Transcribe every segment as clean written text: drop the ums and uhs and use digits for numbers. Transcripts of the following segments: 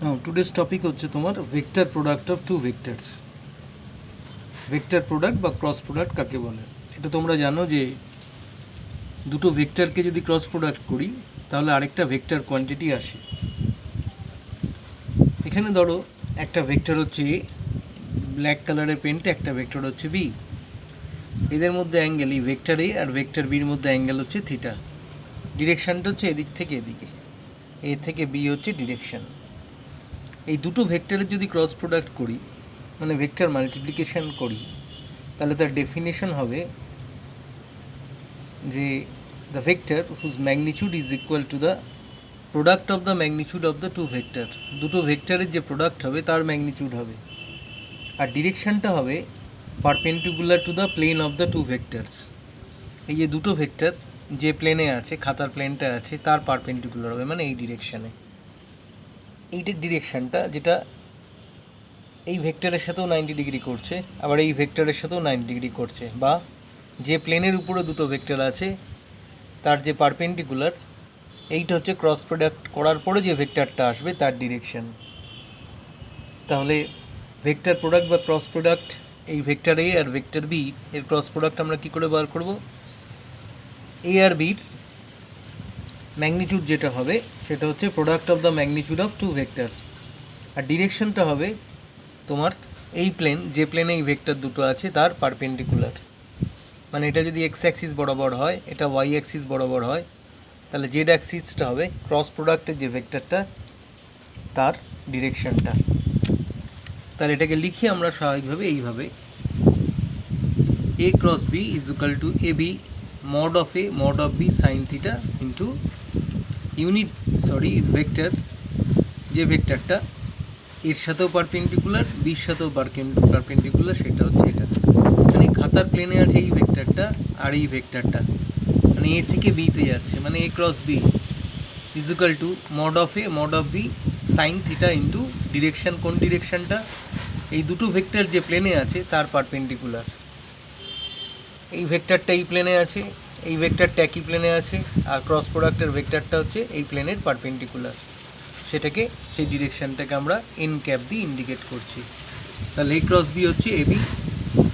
Now today's topic হচ্ছে তোমার vector product of two vectors. Vector product বা cross product কাকে বলে? এটা তোমরা জানো যে দুটো ভেক্টরকে যদি ক্রস প্রোডাক্ট করি তাহলে আরেকটা ভেক্টর কোয়ান্টিটি আসে। এখানে ধরো একটা ভেক্টর হচ্ছে এ, ব্ল্যাক কালারের পেন্টে একটা ভেক্টর হচ্ছে বি। এদের মধ্যে অ্যাঙ্গেল, এই ভেক্টর এ আর ভেক্টর বির মধ্যে অ্যাঙ্গেল হচ্ছে থিটা। ডিরেকশানটা হচ্ছে এদিক থেকে এদিকে, এ থেকে বি হচ্ছে ডিরেকশান। এই দুটো ভেক্টরের যদি ক্রস প্রোডাক্ট করি, মানে ভেক্টর মাল্টিপ্লিকেশন করি, তাহলে তার ডেফিনেশন হবে যে the vector whose magnitude is equal to the product of the magnitude of the two vector. দুটো ভেক্টরের যে প্রোডাক্ট হবে তার ম্যাগনিটিউড হবে, আর ডিরেকশানটা হবে perpendicular to the plane of the two vectors. এই যে দুটো ভেক্টর যে প্লেনে আছে, খাতার প্লেনটা আছে, তার পারপেন্ডিকুলার হবে, মানে এই ডিরেকশানে। এইটার ডিরেকশানটা যেটা এই ভেক্টরের সাথেও 90 ডিগ্রি করছে, আবার এই ভেক্টরের সাথেও 90 ডিগ্রি করছে, বা যে প্লেনের উপরে দুটো ভেক্টর আছে তার যে পারপেন্ডিকুলার, এইটা হচ্ছে ক্রস প্রোডাক্ট করার পরে যে ভেক্টরটা আসবে তার ডিরেকশান। তাহলে ভেক্টর প্রোডাক্ট বা ক্রস প্রোডাক্ট, এই ভেক্টর এ আর ভেক্টর বি এর ক্রস প্রোডাক্ট আমরা কী করে বার করব? এ আর বির ম্যাগনিটিউড যেটা হবে সেটা হচ্ছে product of the magnitude of two vector, আর ডিরেকশনটা হবে তোমার এই প্লেন, যে প্লেনে এই ভেক্টর দুটো আছে তার পারপেন্ডিকুলার। মানে এটা যদি এক্স অ্যাক্সিস বরাবর হয়, এটা ওয়াই অ্যাক্সিস বরাবর হয়, তাহলে জেড অ্যাক্সিসটা হবে ক্রস প্রোডাক্টের যে ভেক্টরটা তার ডিরেকশনটা। তাহলে এটাকে লিখি আমরা স্বাভাবিকভাবে এইভাবে, A cross B is equal to A B mod of A mod of B sine theta into vector, যে ভেক্টরটা এর সাথেও পারপেন্ডিকুলার, বির সাথেও পারপেন্ডিকুলার, সেটা হচ্ছে এটা। মানে খাতার প্লেনে আছে এই ভেক্টরটা আর এই ভেক্টরটা, মানে এ থেকে বিতে যাচ্ছে, মানে A cross B is equal to mod of A mod of B sine theta into direction. কোন ডিরেকশানটা? এই দুটো ভেক্টর যে প্লেনে আছে তার পারপেন্ডিকুলার। এই ভেক্টরটা এই প্লেনে আছে, এই ভেক্টরটা একই প্লেনে আছে, আর ক্রস প্রোডাক্টের ভেক্টরটা হচ্ছে এই প্লেনের পারপেন্ডিকুলার। সেটাকে, সেই ডিরেকশানটাকে আমরা এন ক্যাপ দিয়ে ইন্ডিকেট করছি। তাহলে এ ক্রস বি হচ্ছে A B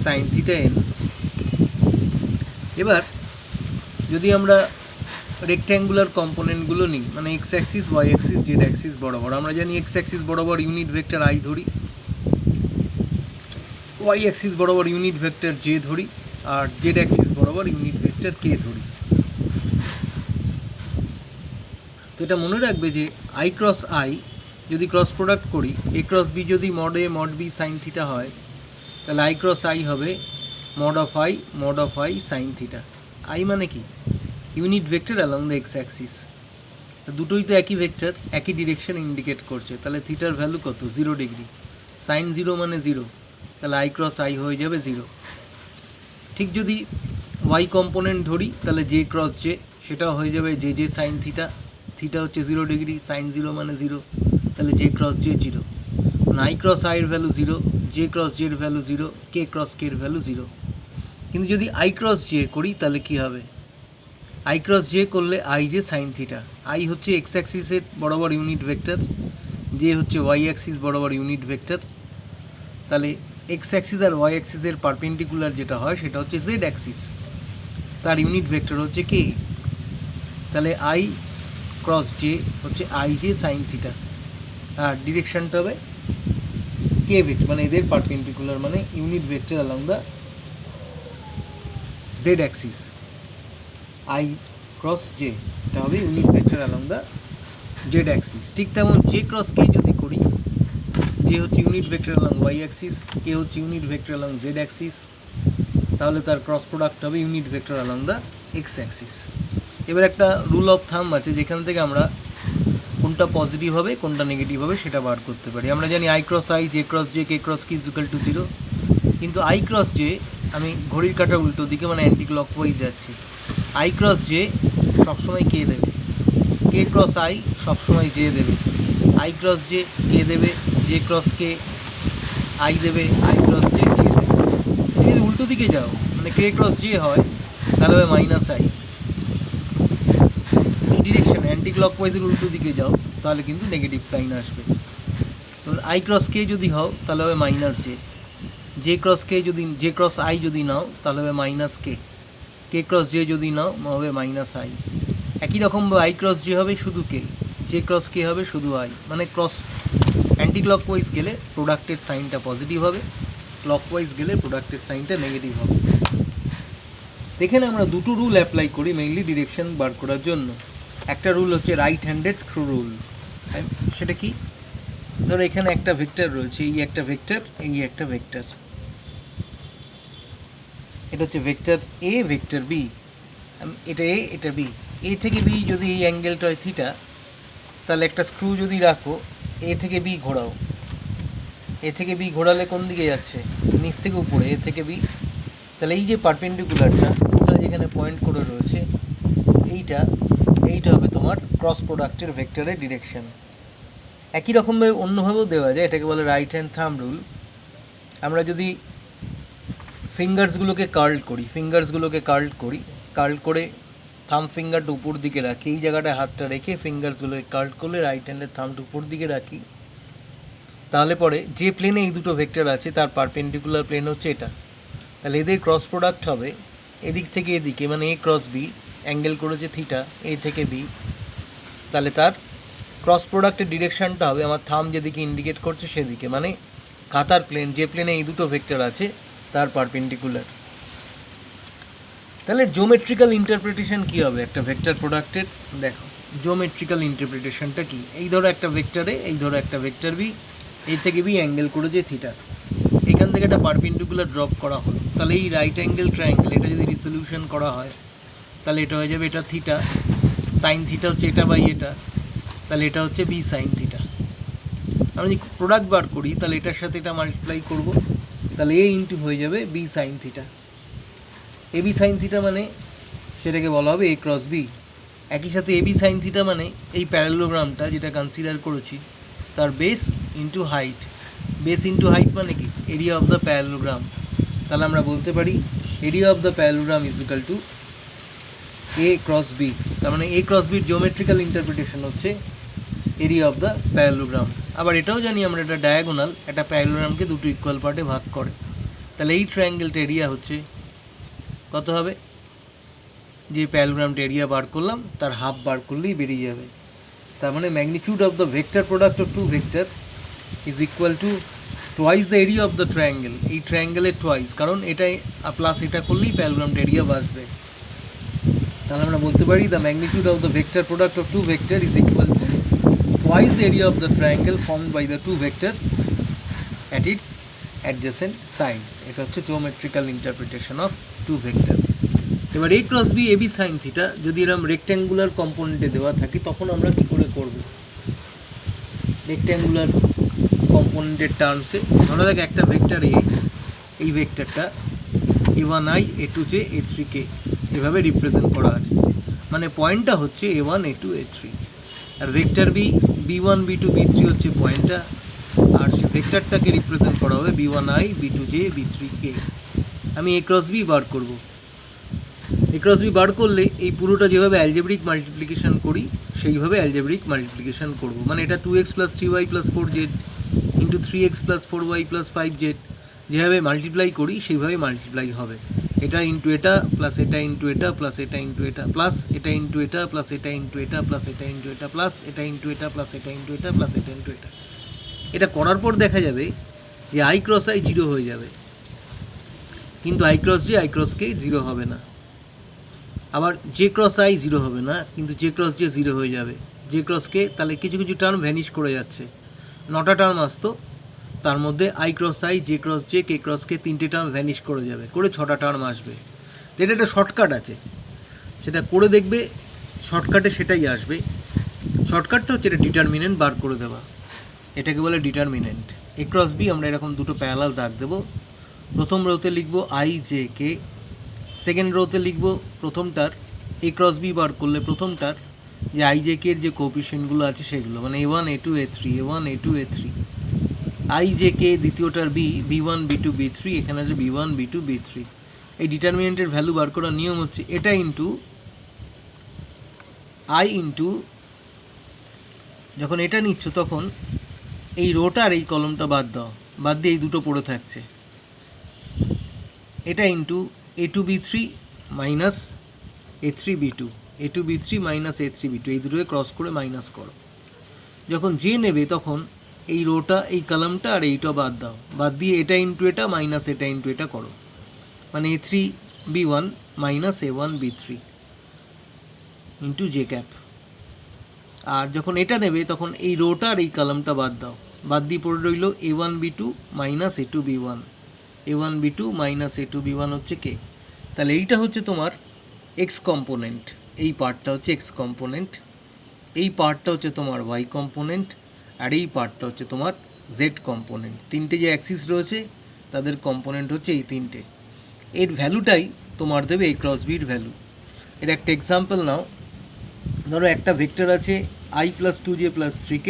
sine theta N. এবার যদি আমরা রেক্ট্যাঙ্গুলার কম্পোনেন্টগুলো নিই, মানে X axis, Y axis, Z axis বরাবর, আমরা জানি এক্স অ্যাক্সিস বরাবর ইউনিট ভেক্টর আই ধরি, ওয়াই অ্যাক্সিস বরাবর ইউনিট ভেক্টর জে ধরি, আর জেড অ্যাক্সিস বরাবর ইউনিট ভেক্টর কে ধরি। তো এটা মনে রাখবে যে আই ক্রস আই যদি ক্রস প্রোডাক্ট করি, এ ক্রস বি যদি mod A mod B sine theta হয়, তাহলে আই ক্রস আই হবে mod of i sine theta. I মানে কি? Unit vector along the X Axis. দুটোই তো একই ভেক্টর, একই ডিরেকশন ইন্ডিকেট করছে, তাহলে থিটার ভ্যালু কত? 0 ডিগ্রি। সাইন 0 মানে 0, তাহলে আই ক্রস আই হয়ে যাবে 0। ঠিক যদি ওয়াই কম্পোনেন্ট ধরি, তাহলে জে ক্রস জে, সেটাও হয়ে যাবে J J sine theta. Theta হচ্ছে 0 ডিগ্রি, সাইন 0 মানে 0, তাহলে J cross J 0। I cross আইয়ের ভ্যালু 0, জে ক্রস জের ভ্যালু 0, কে ক্রস কের ভ্যালু 0। কিন্তু যদি আই ক্রস জে করি তাহলে কী হবে? আই ক্রস জে করলে I J sine theta. I হচ্ছে এক্স অ্যাক্সিসের বরাবর ইউনিট ভেক্টর, জে হচ্ছে ওয়াই অ্যাক্সিস বরাবর ইউনিট ভেক্টর। তাহলে এক্স অ্যাক্সিস আর ওয়াই অ্যাক্সিসের পারপেন্ডিকুলার যেটা হয় সেটা হচ্ছে জেড অ্যাক্সিস, তার ইউনিট ভেক্টর হচ্ছে কে। তাহলে আই ক্রস জে হচ্ছে আই জে সাইন থিটা, আর ডিরেকশানটা হবে কে ভেক্টর, মানে এদের পারপেন্ডিকুলার, মানে unit vector along the Z Axis. I cross J, এটা হবে unit vector along the Z axis. ঠিক তেমন জে ক্রস কে যদি করি, জে হচ্ছে unit vector along Y axis, K হচ্ছে unit vector along Z axis, তাহলে তার ক্রস প্রোডাক্ট হবে unit vector along the X axis. এবার একটা রুল অফ থাম্ব আছে যেখান থেকে আমরা কোনটা পজিটিভ হবে কোনটা নেগেটিভ হবে সেটা বার করতে পারি। আমরা জানি I cross I, J cross J, K cross কি ইজ ইকুয়াল টু 0। কিন্তু আই ক্রস জে, আমি ঘড়ির কাঁটা উল্টো দিকে মানে অ্যান্টি ক্লকওয়াইজ যাচ্ছি, আই ক্রস জে সবসময় কে দেবে, কে ক্রস আই সবসময় জে দেবে, আই ক্রস জে কে দেবে, জে ক্রস কে আই দেবে, আই ক্রস জে কে দেবে। যদি উল্টো দিকে যাও, মানে কে ক্রস জে হয়, তাহলে হবে মাইনাস আই। এই ডিরেকশনে অ্যান্টি ক্লকওয়াইজের উল্টো দিকে যাও, তাহলে কিন্তু নেগেটিভ সাইন আসবে। আই ক্রস কে যদি হও তাহলে হবে minus J, J cross K যদি জে ক্রস আই যদি নাও তাহলে হবে মাইনাস কে, কে ক্রস জে যদি নাও হবে মাইনাস আই। একই রকমভাবে আই ক্রস জে হবে শুধু কে, জে ক্রস কে হবে শুধু আই। মানে ক্রস অ্যান্টি ক্লকওয়াইজ গেলে প্রোডাক্টের সাইনটা পজিটিভ হবে, ক্লকওয়াইজ গেলে প্রোডাক্টের সাইনটা নেগেটিভ হবে। এখানে আমরা দুটো রুল অ্যাপ্লাই করি মেইনলি ডিরেকশন বার করার জন্য। একটা রুল হচ্ছে রাইট হ্যান্ডেড স্ক্রু রুল। সেটা কি, ধরো এখানে একটা ভেক্টর রয়েছে, এই একটা ভেক্টর, এই একটা ভেক্টর, এটা হচ্ছে ভেক্টর এ, ভেক্টর বি, এটা এ, এটা বি। এ থেকে বি যদি এই অ্যাঙ্গেলটা হয় থিটা, তাহলে একটা স্ক্রু যদি রাখো, এ থেকে বি ঘোরাও, এ থেকে বি ঘোরালে কোন দিকে যাচ্ছে, নিচ থেকে উপরে, এ থেকে বি। তাহলে এই যে পারপেন্ডিকুলারটা স্ক্রুটা যেখানে পয়েন্ট করে রয়েছে, এইটা হবে তোমার ক্রস প্রোডাক্টের ভেক্টরের ডিরেকশন। একই রকমভাবে অন্যভাবেও দেওয়া যায়, এটাকে বলে রাইট হ্যান্ড থাম্ব রুল। আমরা যদি ফিঙ্গার্সগুলোকে কার্ল করে থাম্ব ফিঙ্গারটা উপর দিকে রাখি, এই জায়গাটায় হাতটা রেখে ফিঙ্গার্সগুলোকে কার্ল করলে রাইট হ্যান্ডের থাম্বটা উপর দিকে রাখি, তাহলে পরে যে প্লেনে এই দুটো ভেক্টর আছে তার পারপেন্ডিকুলার প্লেন হচ্ছে এটা। তাহলে এদের ক্রস প্রোডাক্ট হবে এদিক থেকে এদিকে, মানে এ ক্রস বি, অ্যাঙ্গেল করেছে থিটা, এ থেকে বি। তাহলে তার ক্রস প্রোডাক্টের ডিরেকশানটা হবে আমার থাম্ব যেদিকে ইন্ডিকেট করছে সেদিকে, মানে খাতার প্লেন, যে প্লেনে এই দুটো ভেক্টর আছে তার পারপেন্ডিকুলার। তাহলে জিওমেট্রিক্যাল ইন্টারপ্রিটেশন কী হবে একটা ভেক্টর প্রোডাক্টের? দেখো জিওমেট্রিক্যাল ইন্টারপ্রিটেশনটা কি, এই ধরো একটা ভেক্টরে, এই ধরো একটা ভেক্টর বি, এই থেকে বি অ্যাঙ্গেল করেছে থিটা, এখান থেকে একটা পারপেন্ডিকুলার ড্রপ করা হলো। তাহলে এই রাইট অ্যাঙ্গেল ট্রায়াঙ্গেল এটা যদি রিসলিউশন করা হয় তাহলে এটা হয়ে যাবে, এটা থিটা, সাইন থিটা হচ্ছে এটা বাই এটা, তাহলে এটা হচ্ছে বি সাইন থিটা। আমরা যদি প্রোডাক্ট বার করি তাহলে এটার সাথে এটা মাল্টিপ্লাই করব, তাহলে এ ইন্টু হয়ে যাবে বি সাইন থিটা। এ বি সাইন থিটা মানে সেটাকে বলা হবে এ ক্রস বি। একই সাথে এ বি সাইন থিটা মানে এই প্যারালোগ্রামটা যেটা কনসিডার করেছি তার base into height. Base into height মানে কি, এরিয়া অফ দ্য প্যারালোগ্রাম। তাহলে আমরা বলতে পারি area of the parallelogram is equal to A cross B. তার মানে এ ক্রস বির জিওমেট্রিক্যাল ইন্টারপ্রিটেশন হচ্ছে এরিয়া অফ দ্য প্যারালোগ্রাম। আবার এটাও জানি আমরা, এটা ডায়াগোনাল, একটা প্যারালোগ্রামকে দুটো ইকুয়াল পার্টে ভাগ করে। তাহলে এই ট্রায়াঙ্গেলটা এরিয়া হচ্ছে কত হবে, যে প্যারালোগ্রামটা এরিয়া বার করলাম তার হাফ বার করলেই বেরিয়ে যাবে। তার মানে magnitude of the vector product of two vector is equal to twice the area of the triangle. এই ট্রায়াঙ্গেলের টোয়াইস, কারণ এটাই প্লাস এটা করলেই প্যারালোগ্রামটা এরিয়া বাড়বে। তাহলে আমরা বলতে পারি the magnitude of the vector product of two vector is equal to twice the area of the triangle formed by the two vector at its adjacent sides. এটা হচ্ছে geometrical interpretation of two vector. এবার A cross B A B sine theta যদি এরকম rectangular কম্পোনেন্টে দেওয়া থাকে তখন আমরা কী করে করব? রেক্ট্যাঙ্গুলার কম্পোনেন্টের টার্মসে ধরা যাক একটা ভেক্টর এ, এই ভেক্টরটা a1i a2j a3k এভাবে রিপ্রেজেন্ট করা আছে, মানে পয়েন্টটা হচ্ছে a1 a2 a3, আর vector B b1 b2 b3 হচ্ছে পয়েন্টটা, আর সে ভেক্টরটাকে রিপ্রেজেন্ট করা হবে b1i b2j b3k। আমি এ ক্রস বি বার করব। এ ক্রস বি বার করলে এই পুরোটা যেভাবে অ্যালজেব্রিক মাল্টিপ্লিকেশন করি সেইভাবে অ্যালজেব্রিক মাল্টিপ্লিকেশন করব। মানে এটা 2x + 3y + 4z into 3x + 4y + 5z যেভাবে মাল্টিপ্লাই করি সেইভাবে মাল্টিপ্লাই হবে। এটা ইন্টু এটা প্লাস এটা ইন্টু এটা প্লাস এটা ইন্টু এটা প্লাস এটা ইন্টু এটা প্লাস এটা ইন্টু এটা প্লাস এটা ইন্টু এটা প্লাস এটা ইন্টু এটা প্লাস এটা ইন্টু এটা প্লাস এটা ইন্টু এটা। এটা করার পর দেখা যাবে যে আই ক্রস আই 0 হয়ে যাবে, কিন্তু I cross J I cross কে 0 হবে না। আবার জে ক্রস আই 0 হবে না, কিন্তু জে ক্রস জে 0 হয়ে যাবে। জে ক্রস কে তাহলে কিছু কিছু টার্ম ভ্যানিশ করে যাচ্ছে, 9টা টার্ম আসতো, তার মধ্যে I cross I J cross J K cross কে 3টে টার্ম ভ্যানিশ করে যাবে, করে 6টা টার্ম আসবে। এটা একটা শর্টকাট আছে, সেটা করে দেখবে, শর্টকাটে সেটাই আসবে। শর্টকাটটা হচ্ছে এটা ডিটারমিনেন্ট বার করে দেওয়া, এটাকে বলে ডিটারমিনেন্ট। এ ক্রস বি আমরা এরকম দুটো প্যারালাল দাগ দেবো। প্রথম রোতে লিখব আই জে কে, সেকেন্ড রোতে লিখব প্রথমটার এ ক্রস বি বার করলে প্রথমটার যে আই জে কের যে কোএফিসিয়েন্টগুলো আছে সেগুলো, মানে a1 a2 a3 a1 a2 a3, I J K দ্বিতীয়টার বি b1 b2 b3, এখানে আছে b1 b2 b3। এই ডিটারমিনেন্টের ভ্যালু বার করার নিয়ম হচ্ছে এটা ইন্টু আই ইন্টু, যখন এটা নিচ্ছ তখন এই রোটা আর এই কলমটা বাদ দাও, বাদ দিয়ে এই দুটো পড়ে থাকছে, এটা into A2B3 minus A3B2, A2B3 minus A3B2, এই দুটোকে ক্রস করে মাইনাস করো। যখন যে নেবে তখন এই রোটা এই কলামটা আর এইটা বাদ দাও, বাদ দিয়ে এটা ইন্টু এটা মাইনাস এটা ইন্টু এটা করো, মানে A3B1 minus A1B3 into J cap. আর যখন এটা নেবে তখন এই রোটা আর এই কলামটা বাদ দাও, বাদ দিয়ে পড়ে রইল A1B2 minus A2B1, A1B2 minus A2B1 হচ্ছে কে। তাহলে এইটা হচ্ছে তোমার এক্স কম্পোনেন্ট, এই পার্টটা হচ্ছে এক্স কম্পোনেন্ট, এই পার্টটা হচ্ছে তোমার ওয়াই কম্পোনেন্ট, আর এই পার্টটা হচ্ছে তোমার জেড কম্পোনেন্ট। তিনটে যে অ্যাক্সিস রয়েছে তাদের কম্পোনেন্ট হচ্ছে এই তিনটে। এর ভ্যালুটাই তোমার দেবে এই ক্রস বির ভ্যালু। এর একটা এক্সাম্পল নাও, ধরো একটা ভেক্টর আছে i plus 2j plus 3k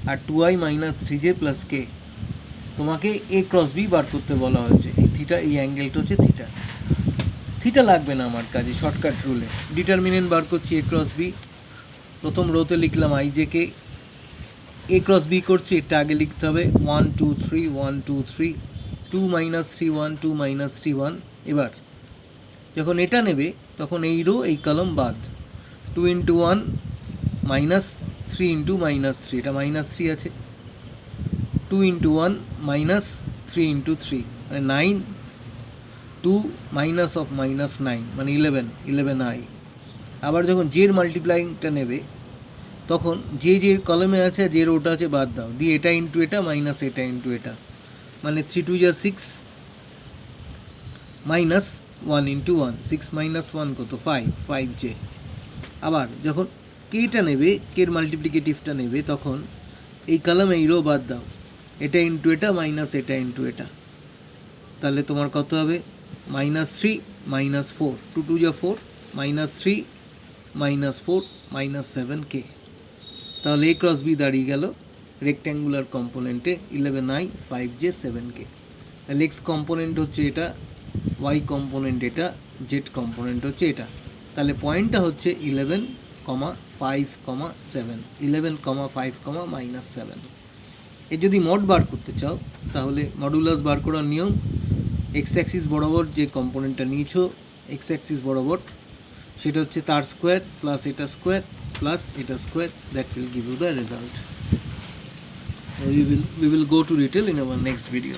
আর 2i minus 3j plus k, তোমাকে এ ক্রস বি বার করতে বলা হয়েছে। এই থিটা, এই অ্যাঙ্গেলটা হচ্ছে থিটা, থিটা লাগবে না আমার কাজে, শর্টকাট রুলে ডিটারমিনেন্ট বার করছি এ ক্রস বি। প্রথম রোতে লিখলাম i j k, A cross B করছি, এটা আগে লিখতে হবে 1 2 3 1 2 3, 2 মাইনাস 3 1 2 মাইনাস 3 1। এবার যখন এটা নেবে তখন এই রো এই কলম বাদ, 2 ইন্টু 1 মাইনাস 3 ইন্টু মাইনাস 3, এটা মাইনাস 3 আছে, 2 ইন্টু 1 মাইনাস 3 ইন্টু 3 মানে 9, 2 মাইনাস অফ মাইনাস 9 মানে 11i। আবার যখন জের মাল্টিপ্লাইংটা নেবে তখন যে কলমে আছে যে রোটা আছে বাদ দাও, দিয়ে এটা ইন্টু এটা মাইনাস এটা ইন্টু এটা, মানে 3 2 যা 6 মাইনাস 1 ইন্টু 1, 6 মাইনাস 1 কত 5j। আবার যখন কেটা নেবে, কের মাল্টিপ্লিকেটিভটা নেবে তখন এই কলমে এই রো বাদ দাও, এটা ইন্টু এটা মাইনাস এটা ইন্টু এটা, তাহলে তোমার কত হবে মাইনাস 3 মাইনাস 4, 2 2 যা 4 মাইনাস 3 মাইনাস 4 মাইনাস 7k। তাহলে এ ক্রস বি দাঁড়িয়ে গেল রেক্ট্যাঙ্গুলার কম্পোনেন্টে 11i 5j 7k। তাহলে এক্স কম্পোনেন্ট হচ্ছে এটা, ওয়াই কম্পোনেন্ট এটা, জেড কম্পোনেন্ট হচ্ছে এটা। তাহলে পয়েন্টটা হচ্ছে 11, 5, 7, 11, 5, মাইনাস 7। এর যদি মড বার করতে চাও তাহলে মডুলাস বার করার নিয়ম, এক্স অ্যাক্সিস বরাবর যে কম্পোনেন্টটা নিয়েছো এক্স অ্যাক্সিস বরাবর, সেটা হচ্ছে তার স্কোয়ার প্লাস এটা স্কোয়ার প্লাস এটা square, that will give you the result. We will go to detail in our next video.